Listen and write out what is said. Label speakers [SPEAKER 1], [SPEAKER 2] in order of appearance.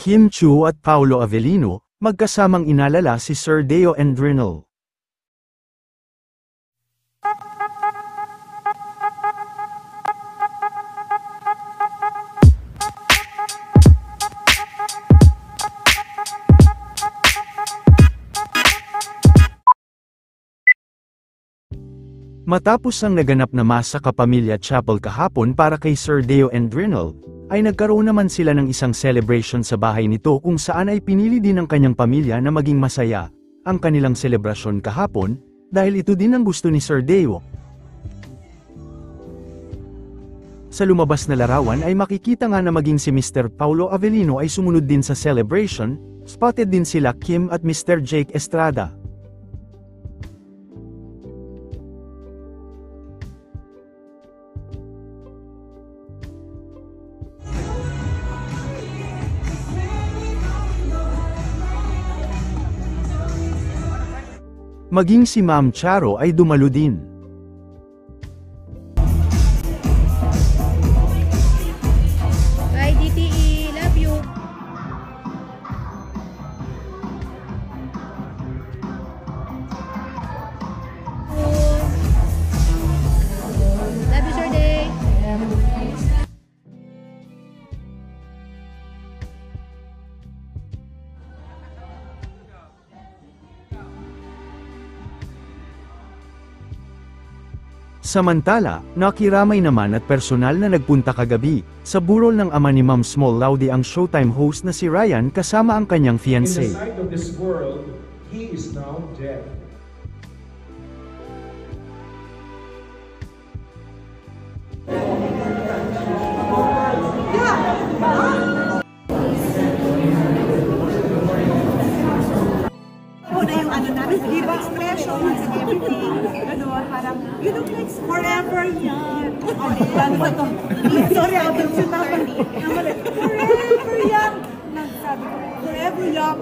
[SPEAKER 1] Kim Chiu at Paolo Avellino, magkasamang inalala si Sir Deo Endrinel. Matapos ang naganap na mass sa Kapamilya Chapel kahapon para kay Sir Deo Endrinel, ay nagkaroon naman sila ng isang celebration sa bahay nito kung saan ay pinili din ng kanyang pamilya na maging masaya ang kanilang selebrasyon kahapon, dahil ito din ang gusto ni Sir Deo. Sa lumabas na larawan ay makikita nga na maging si Mr. Paolo Avellino ay sumunod din sa celebration, spotted din sila Kim at Mr. Jake Estrada. Maging si Ma'am Charo ay dumalo din.
[SPEAKER 2] Bye DTE, love you. Love you, Sir Day.
[SPEAKER 1] Samantala, nakiramay naman at personal na nagpunta kagabi sa burol ng ama ni Ma'am Small Laude ang Showtime host na si Ryan kasama ang kanyang fiancé.
[SPEAKER 3] In the sight of this world, he is now dead.
[SPEAKER 4] Na yung ano namin, give expressions and everything. Ganun, parang, you look like forever young. Sorry, ako yung sinabi. Forever young. Nagsabi ko, forever young.